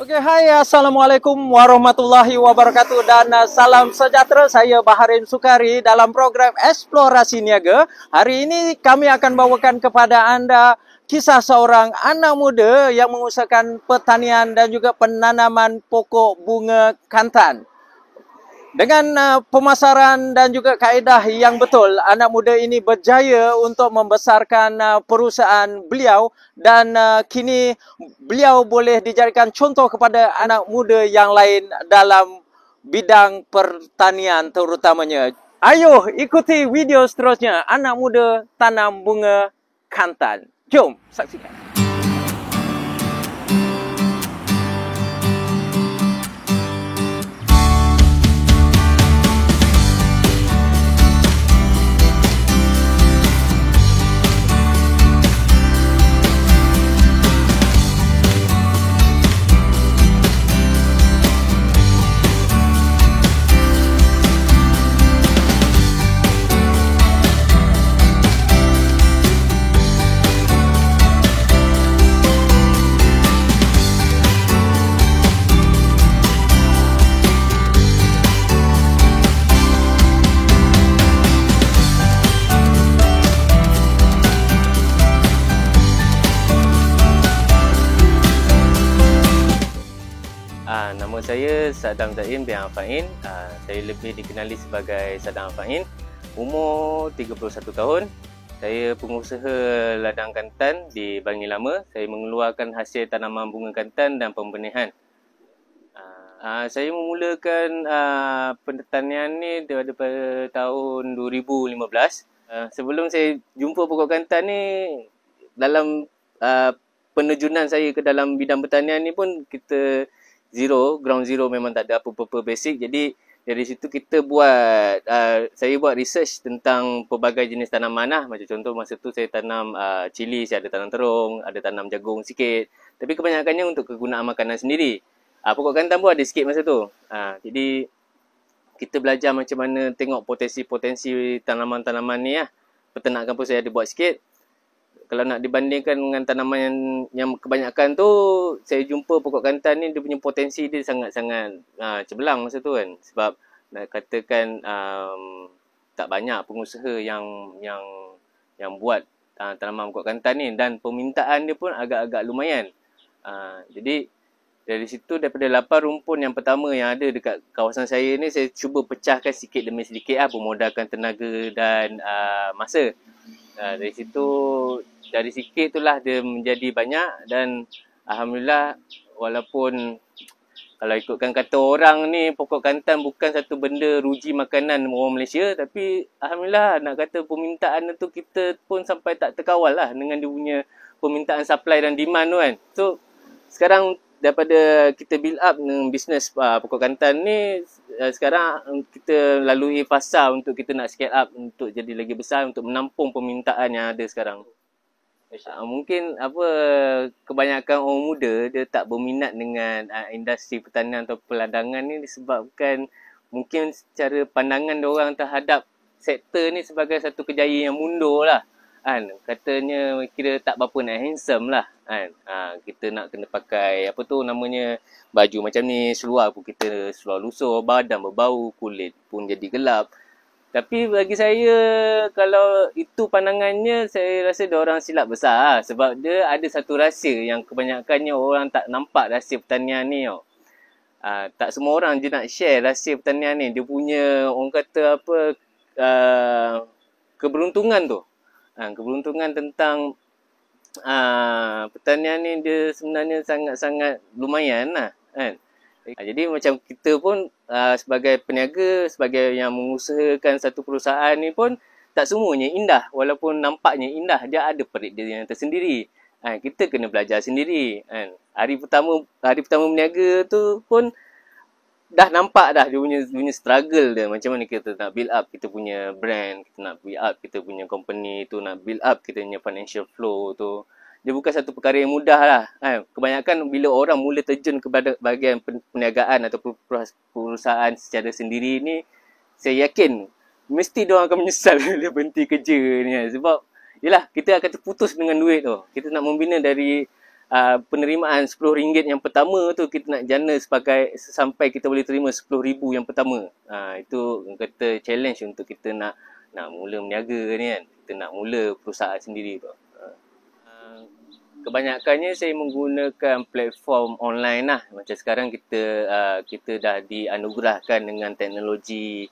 Oke, hai, assalamualaikum warahmatullahi wabarakatuh dan salam sejahtera. Saya Baharin Sukari dalam program Eksplorasi Niaga. Hari ini kami akan bawakan kepada anda kisah seorang anak muda yang mengusahakan pertanian dan juga penanaman pokok bunga kantan. Dengan pemasaran dan juga kaedah yang betul, anak muda ini berjaya untuk membesarkan perusahaan beliau dan kini beliau boleh dijadikan contoh kepada anak muda yang lain dalam bidang pertanian terutamanya. Ayo ikuti video seterusnya, anak muda tanam bunga kantan. Jom saksikan. Nama saya Sadam Zaim bin Afain. Saya lebih dikenali sebagai Sadam Afain. Umur 31 tahun. Saya pengusaha ladang kantan di Bangi Lama. Saya mengeluarkan hasil tanaman bunga kantan dan pembenihan. Saya memulakan pertanian ni daripada tahun 2015. Sebelum saya jumpa pokok kantan ni, dalam penerjunan saya ke dalam bidang pertanian ni pun kita ground zero, memang tak ada apa-apa basic. Jadi dari situ kita buat, saya buat research tentang pelbagai jenis tanaman lah. Macam contoh masa tu saya tanam cili, saya ada tanam terung, ada tanam jagung sikit. Tapi kebanyakannya untuk kegunaan makanan sendiri. Pokok kantan pun ada sikit masa tu. Jadi kita belajar macam mana tengok potensi-potensi tanaman-tanaman ni lah. Peternakan pun saya ada buat sikit. Kalau nak dibandingkan dengan tanaman yang kebanyakan tu, saya jumpa pokok kantan ni dia punya potensi dia sangat-sangat cemerlang masa tu kan. Sebab nak katakan tak banyak pengusaha yang buat tanaman pokok kantan ni, dan permintaan dia pun agak-agak lumayan. Jadi dari situ, daripada 8 rumpun yang pertama yang ada dekat kawasan saya ni, saya cuba pecahkan sikit demi sedikit bermodalkan tenaga dan masa. Dari situ, dari sikit itulah dia menjadi banyak, dan alhamdulillah, walaupun kalau ikutkan kata orang ni, pokok kantan bukan satu benda ruji makanan orang Malaysia, tapi alhamdulillah nak kata permintaan tu kita pun sampai tak terkawal lah dengan dia punya permintaan supply dan demand tu kan. So sekarang daripada kita build up dengan bisnes pokok kantan ni, sekarang kita lalui fasa untuk kita nak scale up untuk jadi lagi besar, untuk menampung permintaan yang ada sekarang. Mungkin kebanyakan orang muda dia tak berminat dengan industri pertanian atau peladangan ni disebabkan mungkin secara pandangan diorang terhadap sektor ni sebagai satu kejayaan yang mundur lah. Katanya kira tak berapa nak handsome lah kan. Kita nak kena pakai baju macam ni, seluar pun kita seluar lusuh, badan berbau, kulit pun jadi gelap. Tapi bagi saya, kalau itu pandangannya, saya rasa dia orang silap besar sebab dia ada satu rahsia yang kebanyakannya orang tak nampak rahsia pertanian ni tau. Tak semua orang je nak share rahsia pertanian ni. Dia punya orang kata keberuntungan tu. Keberuntungan tentang pertanian ni dia sebenarnya sangat-sangat lumayan lah kan. Jadi macam kita pun sebagai peniaga, sebagai yang mengusahakan satu perusahaan ni pun tak semuanya indah. Walaupun nampaknya indah, dia ada perit dia yang tersendiri. Kita kena belajar sendiri kan. Hari pertama berniaga tu pun dah nampak dah dia punya struggle dia. Macam mana kita nak build up kita punya brand, kita nak build up kita punya company tu, nak build up kita punya financial flow tu. Dia bukan satu perkara yang mudah lah. Kebanyakan bila orang mula terjun kepada bahagian perniagaan atau perusahaan secara sendiri ni, saya yakin mesti diorang akan menyesal bila berhenti kerja ni kan. Sebab yelah, kita akan terputus dengan duit tu. Kita nak membina dari penerimaan RM10 yang pertama tu kita nak jana sampai kita boleh terima RM10,000 yang pertama. Itu kata challenge untuk kita nak mula berniaga ni kan. Kita nak mula perusahaan sendiri tu. Kebanyakannya saya menggunakan platform online lah. Macam sekarang kita dah dianugerahkan dengan teknologi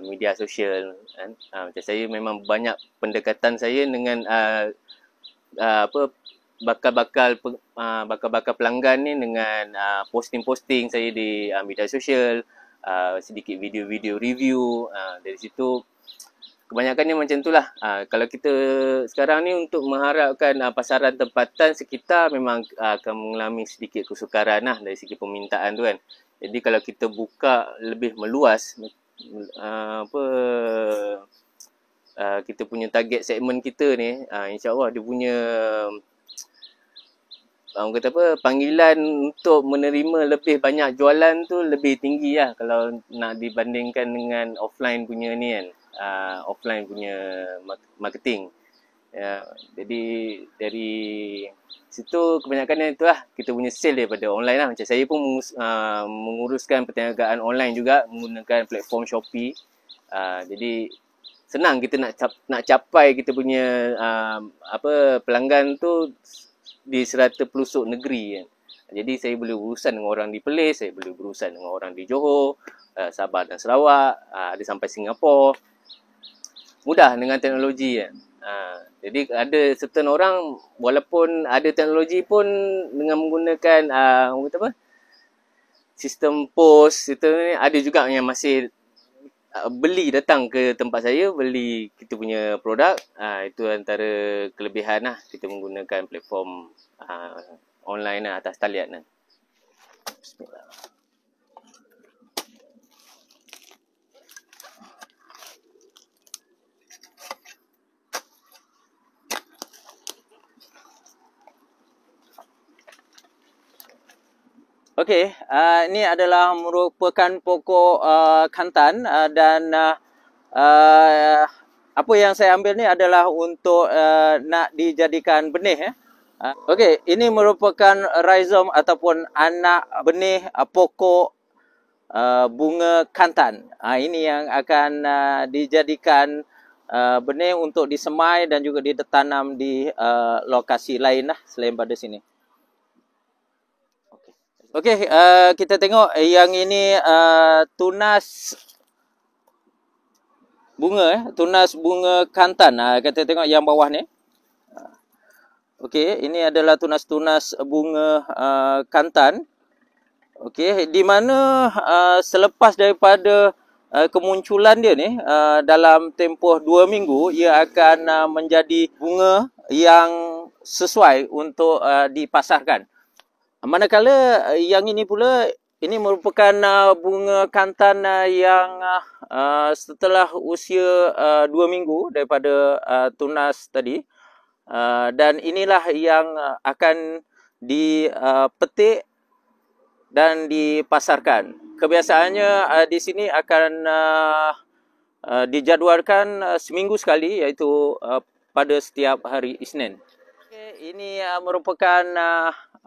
media sosial kan. Macam saya memang banyak pendekatan saya dengan bakal-bakal pelanggan ni dengan posting-posting saya di media sosial, sedikit video-video review. Dari situ kebanyakannya macam itulah. Kalau kita sekarang ni untuk mengharapkan pasaran tempatan sekitar memang akan mengalami sedikit kesukaran lah dari segi permintaan tu kan. Jadi kalau kita buka lebih meluas kita punya target segmen kita ni, insya-Allah dia punya panggilan untuk menerima lebih banyak jualan tu lebih tinggi lah kalau nak dibandingkan dengan offline punya ni kan. Offline punya marketing. Jadi dari situ kebanyakan itu lah kita punya sale daripada online lah. Macam saya pun menguruskan perniagaan online juga menggunakan platform Shopee. Jadi senang kita nak capai kita punya pelanggan tu di serata pelosok negeri kan. Jadi saya boleh berurusan dengan orang di Perlis, saya boleh berurusan dengan orang di Johor, Sabah dan Sarawak, ada sampai Singapura. Mudah dengan teknologi kan. Jadi ada certain orang walaupun ada teknologi pun dengan menggunakan sistem post itu ada juga yang masih beli datang ke tempat saya beli kita punya produk. Itu antara kelebihan lah kita menggunakan platform online lah, atas talian lah. Bismillah. Okey, ini adalah merupakan pokok kantan dan apa yang saya ambil ni adalah untuk nak dijadikan benih. Okey, ini merupakan rhizome ataupun anak benih pokok bunga kantan. Ini yang akan dijadikan benih untuk disemai dan juga ditanam di lokasi lain lah selain pada sini. Okey, kita tengok yang ini tunas bunga, tunas bunga kantan. Kita tengok yang bawah ni. Okey, ini adalah tunas-tunas bunga kantan. Okey, di mana selepas daripada kemunculan dia ni dalam tempoh 2 minggu ia akan menjadi bunga yang sesuai untuk dipasarkan. Manakala yang ini pula, ini merupakan bunga kantan yang setelah usia 2 minggu daripada tunas tadi. Dan inilah yang akan dipetik dan dipasarkan. Kebiasaannya di sini akan dijadualkan seminggu sekali, iaitu pada setiap hari Isnin. Ini merupakan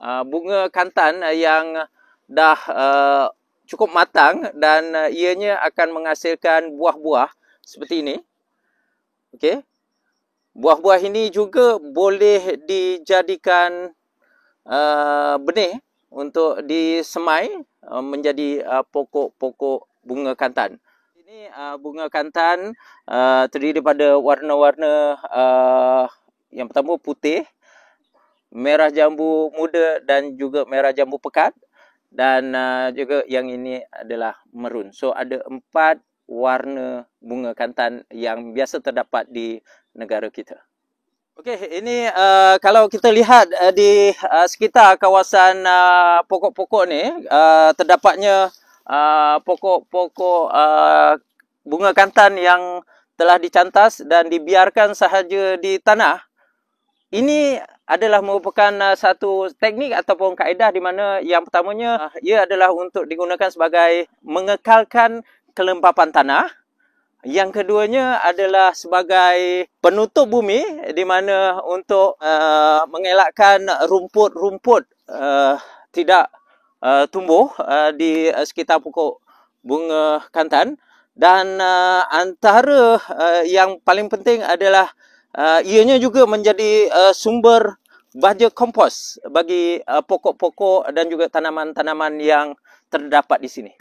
bunga kantan yang dah cukup matang dan ianya akan menghasilkan buah-buah seperti ini. Okey. Buah-buah ini juga boleh dijadikan benih untuk disemai menjadi pokok-pokok bunga kantan. Ini bunga kantan terdiri daripada warna-warna yang pertama putih, merah jambu muda dan juga merah jambu pekat, dan juga yang ini adalah merun. So ada 4 warna bunga kantan yang biasa terdapat di negara kita. Okey, ini kalau kita lihat di sekitar kawasan pokok-pokok ni, terdapatnya pokok-pokok bunga kantan yang telah dicantas dan dibiarkan sahaja di tanah. Ini adalah merupakan satu teknik ataupun kaedah di mana yang pertamanya ia adalah untuk digunakan sebagai mengekalkan kelembapan tanah Yang keduanya adalah sebagai penutup bumi, di mana untuk mengelakkan rumput-rumput tidak tumbuh di sekitar pokok bunga kantan. Dan antara yang paling penting adalah ianya juga menjadi sumber baja kompos bagi pokok-pokok dan juga tanaman-tanaman yang terdapat di sini.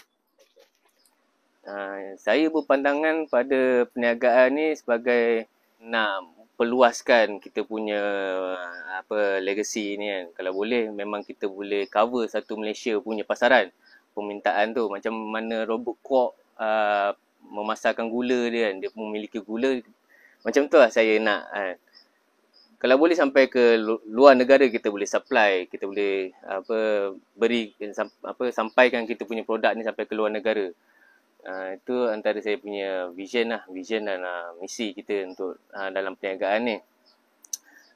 Saya berpandangan pada perniagaan ni sebagai nak perluaskan kita punya legacy ni kan. Kalau boleh memang kita boleh cover satu Malaysia punya pasaran permintaan tu. Macam mana Robert Kwok memasarkan gula dia kan. Dia memiliki gula. Macam tu lah saya nak kan. Kalau boleh sampai ke luar negara kita boleh supply, kita boleh sampaikan kita punya produk ni sampai ke luar negara. Itu antara saya punya vision dan misi kita untuk dalam perniagaan ni.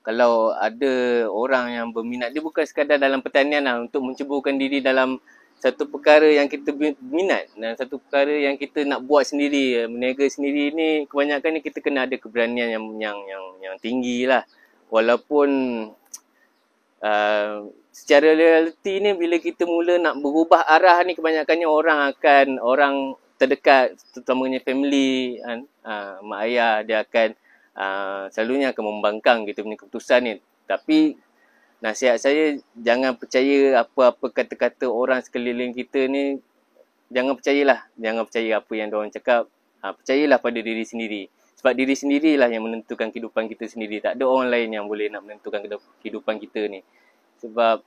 Kalau ada orang yang berminat, dia bukan sekadar dalam pertanian untuk menceburkan diri dalam satu perkara yang kita minat dan satu perkara yang kita nak buat sendiri, berniaga sendiri ni kebanyakan ni kita kena ada keberanian yang tinggi lah. Walaupun secara realiti ni bila kita mula nak berubah arah ni kebanyakannya orang terdekat, terutamanya family, mak ayah, dia akan selalunya akan membangkang kita punya keputusan ni. Tapi nasihat saya, jangan percaya apa-apa kata-kata orang sekeliling kita ni. Jangan percaya apa yang diorang cakap. Percayalah pada diri sendiri. Sebab diri sendirilah yang menentukan kehidupan kita sendiri. Tak ada orang lain yang boleh nak menentukan kehidupan kita ni. Sebab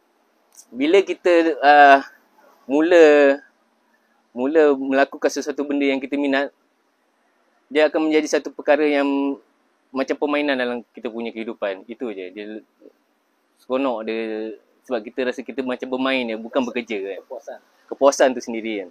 bila kita mula melakukan sesuatu benda yang kita minat, dia akan menjadi satu perkara yang macam permainan dalam kita punya kehidupan. Itu je. Dia seronok dia, sebab kita rasa kita macam bermain je, bukan bekerja kan. Kepuasan tu sendiri kan.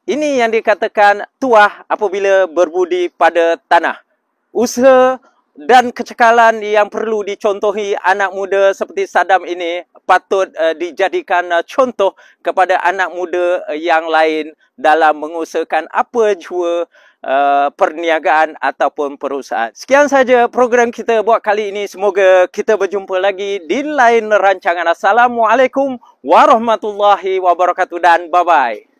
Ini yang dikatakan tuah apabila berbudi pada tanah. Usaha dan kecekalan yang perlu dicontohi anak muda seperti Sadam ini patut dijadikan contoh kepada anak muda yang lain dalam mengusahakan apa jua perniagaan ataupun perusahaan. Sekian saja program kita buat kali ini. Semoga kita berjumpa lagi di lain rancangan. Assalamualaikum warahmatullahi wabarakatuh dan bye-bye.